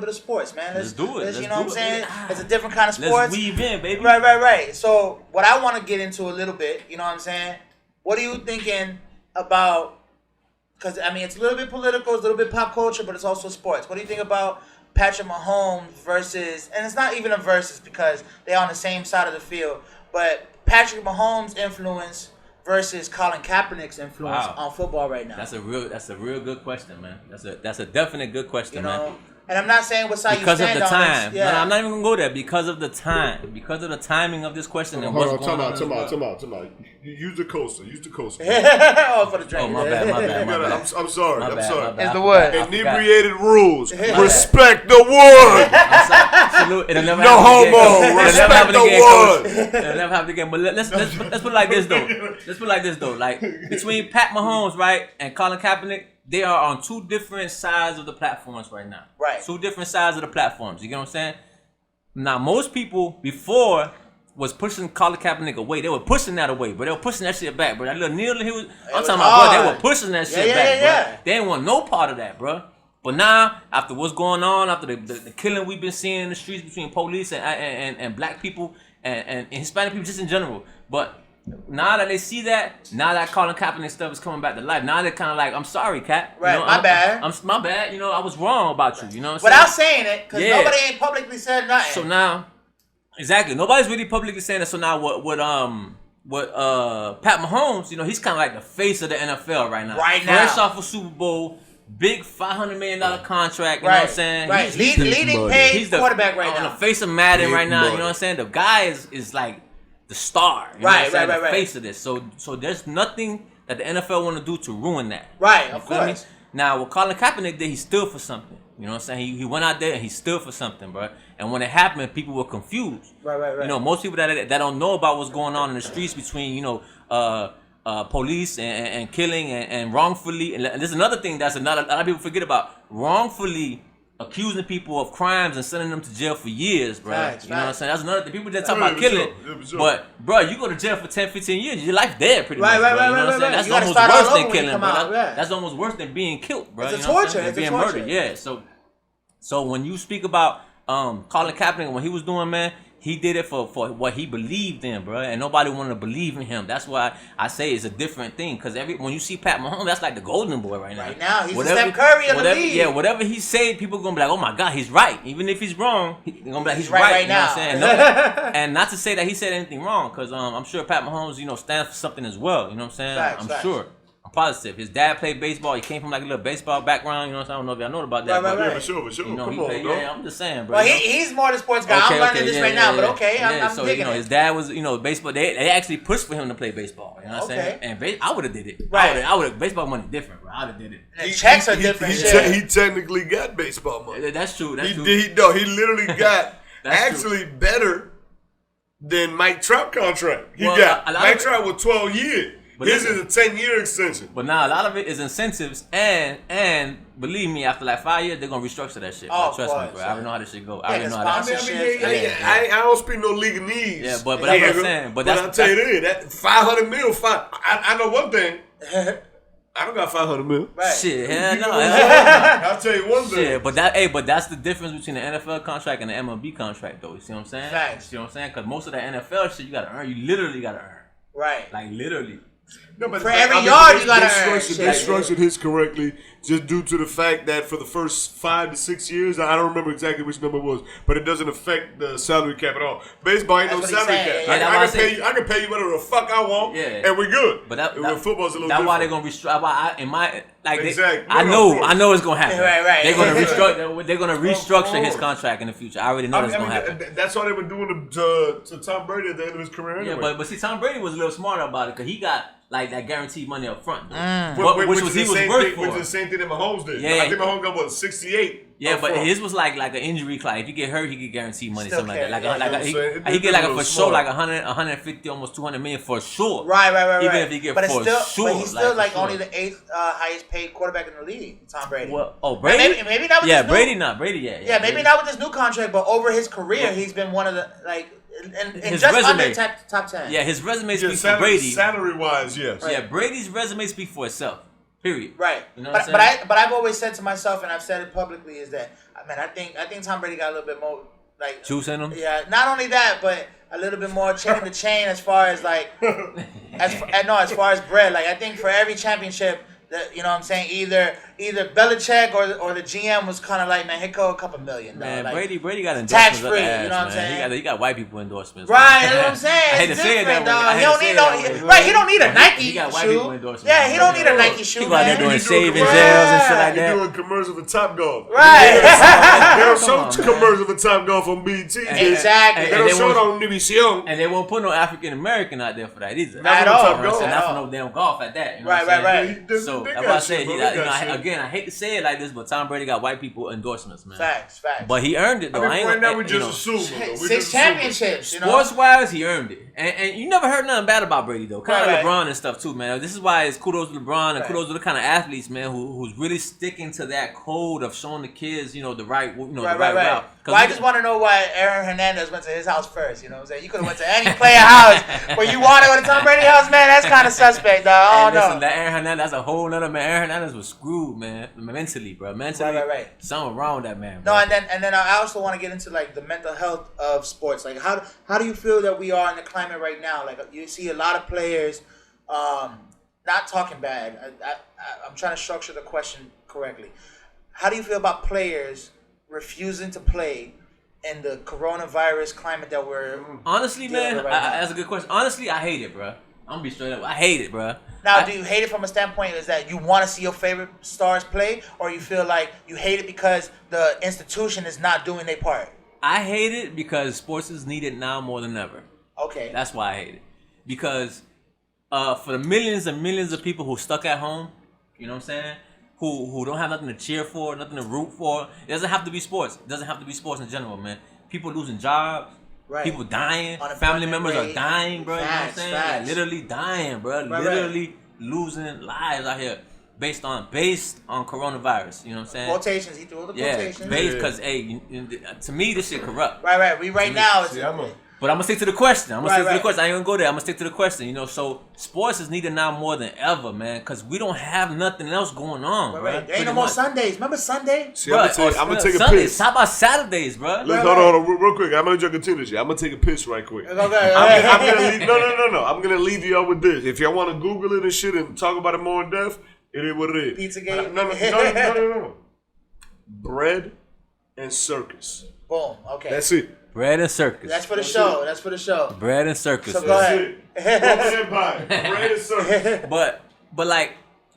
bit of sports, man. Let's do it. You know what I'm saying? It's a different kind of sports. Let's weave in, baby. Right. So what I want to get into a little bit, you know what I'm saying? What are you thinking about? Because I mean, it's a little bit political, it's a little bit pop culture, but it's also sports. What do you think about Patrick Mahomes versus? And it's not even a versus because they're on the same side of the field. But Patrick Mahomes' influence versus Colin Kaepernick's influence on football right now. That's a real good question, man. That's a definite good question, man. And I'm not saying what side because you stand on. Because of the time. Yeah. No, I'm not even going to go there. Because of the time. Because of the timing of this question and what's going on. Time out. Use the coaster. Oh, for the drink. Oh, my bad. I'm sorry. It's the word. Inebriated rules. Respect the word. No homo. Respect the word. It'll never happen again. But let's put it like this, though. Like, between Pat Mahomes, right, and Colin Kaepernick, they are on two different sides of the platforms right now. Right. Two different sides of the platforms. You get what I'm saying? Now, most people before was pushing Colin Kaepernick away. They were pushing that away, but they were pushing that shit back, bro. That little Neil, I'm talking about, bro, they were pushing that shit back, bro. They didn't want no part of that, bro. But now, after what's going on, after the killing we've been seeing in the streets between police and black people and Hispanic people just in general, but now that they see that, now that Colin Kaepernick stuff is coming back to life, now they're kind of like, I'm sorry, Cap. Right, my bad. My bad. You know, I was wrong about you. You know what I'm Without saying it, because nobody ain't publicly said nothing. So now, exactly, nobody's really publicly saying that. So now, what Pat Mahomes, you know, he's kind of like the face of the NFL right now. Fresh off a Super Bowl, big $500 million contract. You know what I'm saying? Right, he's leading paid quarterback right now. On the face of Madden right now. You know what I'm saying? The guy is like the star, right, the face of this. So there's nothing that the NFL want to do to ruin that. Right, of course. Now, what Colin Kaepernick did, he stood for something. You know what I'm saying? He went out there and he stood for something, bro. And when it happened, people were confused. Right. You know, most people that don't know about what's going on in the streets between, you know, police and killing and wrongfully. And there's another thing that's a lot of people forget about. Wrongfully accusing people of crimes and sending them to jail for years, bro. You know what I'm saying? That's another thing. People just talk about killing. But, bro, you go to jail for 10, 15 years, your life dead pretty much, bro. You know what I'm saying? That's almost worse than killing, bro. That's almost worse than being killed, bro. It's a torture. It's being murdered, yeah. So when you speak about Colin Kaepernick and what he was doing, man, he did it for what he believed in, bro, and nobody wanted to believe in him. That's why I say it's a different thing. Because when you see Pat Mahomes, that's like the golden boy right now. Right now, he's a Steph Curry of the league. Yeah, whatever he said, people gonna be like, oh my God, he's right. Even if he's wrong, they're gonna be like, he's right you now. Know what I'm saying? And not to say that he said anything wrong, because I'm sure Pat Mahomes, you know, stands for something as well. You know what I'm saying? Facts. Sure. I'm positive. His dad played baseball. He came from like a little baseball background. You know what I'm saying? I don't know if y'all know about that. Right. Yeah, for sure. You know, Come on, yeah, I'm just saying, bro. Well, he's more the sports guy. I'm learning this right now, but okay, I'm so, digging you know, it. his dad was, you know, baseball. They actually pushed for him to play baseball. You know what I'm saying? And I would have did it. Right. I would have. Baseball money different, bro. I would have did it. And checks are different. He technically got baseball money. That's true. That's true. He literally got actually better than Mike Trout contract. Mike Trout was 12 years. But this is a 10-year extension. But now a lot of it is incentives, and believe me, after like 5 years, they're gonna restructure that shit. Oh, trust me, bro. I already know how this shit go. I already know how that shit. I don't speak no legalese. Yeah, but that's what I'm saying. But I'll tell you this: that $500 million. I know one thing. I don't got $500 million. Right. Shit, hell no. I'll tell you one thing. Yeah, but that's the difference between the NFL contract and the MLB contract, though. You see what I'm saying? Facts. You see what I'm saying? Because most of the NFL shit you gotta earn. You literally gotta earn. Right. Like literally. No, but for every yard you gotta earn. They structured his correctly just due to the fact that for the first 5 to 6 years, I don't remember exactly which number it was, but it doesn't affect the salary cap at all. Baseball ain't no salary cap. I can pay you whatever the fuck I want, and we're good. But football's a little different. That's why they're gonna restructure. Exactly. I know it's gonna happen. Right. They're gonna restructure his contract in the future. I already know it's gonna happen. That's why they were doing to Tom Brady at the end of his career. Anyway. Yeah, but see, Tom Brady was a little smarter about it because he got like that guaranteed money up front, which was the same thing that Mahomes did. Yeah, I think Mahomes got 68. Yeah, but his was like an injury clause. If you get hurt, he get guaranteed money, something like that. He get like a for sure, like 100, 150, almost 200 million for sure. Right. Even if he get for sure, but he's still like only the 8th highest paid quarterback in the league. Tom Brady. Well, Brady. Maybe not with this Brady new, not Brady. Yeah, maybe not with this new contract, but over his career, he's been one of the and his just resume, under top 10. Yeah, his resume speaks for Brady. Salary wise, yes. Yeah, Brady's resume speaks for itself. Period. Right. You know but I've always said to myself, and I've said it publicly, is that I think Tom Brady got a little bit more like juice in him. Yeah. Not only that, but a little bit more chain in the chain as far as like as far as bread. Like I think for every championship. You know what I'm saying? Either Belichick or the GM was kind of like, man, here go a couple million. Man, like, Brady got endorsements. Tax free, ass, you know what I'm man. saying? He got white people endorsements. Right, you know what I'm saying? I hate to say it that way. He don't need he don't need a Nike He got white shoe. people endorsements. Yeah, he don't need a Nike shoe. He go out there man. doing saving jails and shit like He that. doing commercials for Top Golf. Right. They don't show commercials for Top Golf on BT. Exactly. They don't show it on Univision. And they won't put no African American out there for that either. Not at all. Not for no damn golf at that. Right. So that's why I said, again, I hate to say it like this, but Tom Brady got white people endorsements, man. Facts. But he earned it though. Right now we just assume. 6 championships. You know? Sports wise, he earned it, and you never heard nothing bad about Brady though. Kind of like right. LeBron and stuff too, man. This is why it's kudos to LeBron and kudos to the kind of athletes, man, who's really sticking to that code of showing the kids, the right, the right route. Well, I just want to know why Aaron Hernandez went to his house first. You know what I'm saying? You could have went to any player house, but you want to go to Tom Brady's house, man. That's kind of suspect, dog. I don't know. That Aaron Hernandez, that's a whole nother man. Aaron Hernandez was screwed, man, mentally, bro. Mentally, right. Something wrong with that man, bro. No, and then I also want to get into like the mental health of sports. Like, how do you feel that we are in the climate right now? Like, you see a lot of players, not talking bad. I'm trying to structure the question correctly. How do you feel about players refusing to play in the coronavirus climate that we're honestly, man, right that's a good question. Honestly, I hate it, bro. I'm gonna be straight up. I hate it, bro. Now, do you hate it from a standpoint is that you want to see your favorite stars play, or you feel like you hate it because the institution is not doing their part? I hate it because sports is needed now more than ever. Okay. That's why I hate it. Because for the millions and millions of people who stuck at home, you know what I'm saying? Who don't have nothing to cheer for, nothing to root for. It doesn't have to be sports. It doesn't have to be sports in general, man. People losing jobs. Right. People dying. Family members are dying, bro. Facts, you know what I'm saying? Like, literally dying, bro. Literally losing lives out here based on coronavirus. You know what I'm saying? Quotations. He threw all the quotations. Yeah, based because, to me, this shit corrupt. Right. We now. But I'm gonna stick to the question. I ain't gonna go there. I'm gonna stick to the question. So sports is needed now more than ever, man, because we don't have nothing else going on. Right. There ain't no more Sundays. Remember Sunday? See, I'm gonna take a Sundays. piss. How about Saturdays, bro? Hold on, real quick. I'm gonna continue this. I'm gonna take a piss right quick. Okay. I'm gonna leave. No. I'm gonna leave y'all with this. If y'all want to Google it and shit and talk about it more in depth, it is what it is. Pizzagate. No. Bread and circus. Boom. Okay. That's it. Bread and circus. That's for the show. That's for the show. Bread and circus. So go ahead. Bread and circus. But like,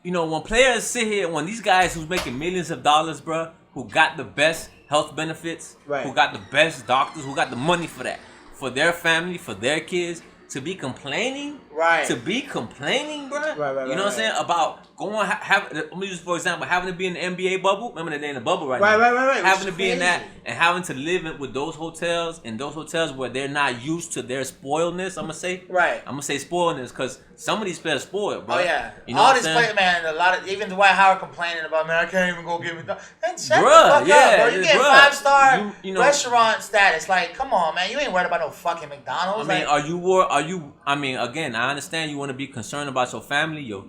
when players sit here, when these guys who's making millions of dollars, bro, who got the best health benefits, who got the best doctors, who got the money for that, for their family, for their kids, to be complaining, bro. Right, you know what I'm saying? About let me use for example, having to be in the NBA bubble. Remember that they in the bubble right now. Right. Having to be in that and having to live with those hotels, where they're not used to their spoiledness. I'm gonna say spoiledness because some of these players spoiled, bro. Oh yeah, you know all these players, man. A lot of even Dwight Howard complaining about, man, I can't even go get me. Man, shut the fuck up, bro. You get 5-star restaurant status. Like, come on, man. You ain't worried about no fucking McDonald's. I mean, again, I understand you want to be concerned about your family, your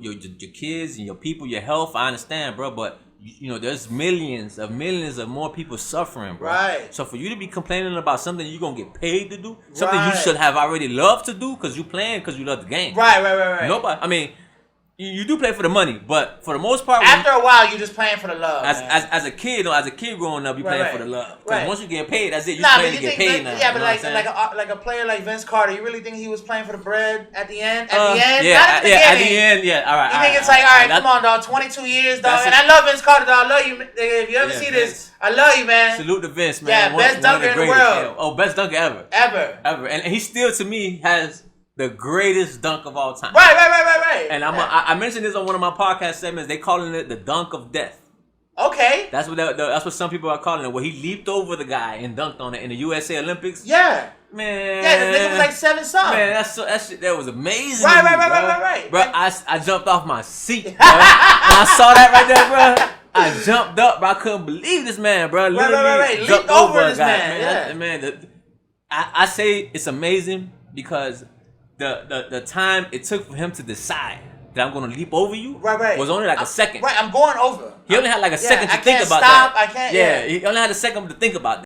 kids, and your people, your health. I understand, bro, but there's millions of more people suffering, bro. Right. So for you to be complaining about something you're gonna get paid to do, something you should have already loved to do because you playing because you love the game. Right. Nobody. I mean, you do play for the money, but for the most part, after a while, you just playing for the love. As a kid growing up, you playing for the love. Because once you get paid, that's it. You playing to get paid now. Yeah, but like a player like Vince Carter, you really think he was playing for the bread at the end? Yeah, at the end, yeah. All right. You think it's like, all right, come on, dog. 22 years, dog. And I love Vince Carter, dog. I love you. If you ever see this, I love you, man. Salute to Vince, man. Yeah, best dunker in the world. Oh, best dunker ever. Ever. And he still, to me, has the greatest dunk of all time. Right. And I mentioned this on one of my podcast segments. They calling it the dunk of death. Okay. That's what some people are calling it. Where he leaped over the guy and dunked on it in the USA Olympics. Yeah. Man. Yeah, the nigga was like 7-something. Man, that was amazing. Right. Bro, I jumped off my seat, bro. When I saw that right there, bro, I jumped up, bro. I couldn't believe this man, bro. Literally leaped over this man. Man, I say it's amazing because the time it took for him to decide that I'm gonna leap over you. Right. Was only like a second. Right, I'm going over. He only had like a second to think about stop, that. I can't. Yeah, he only had a second to think about that.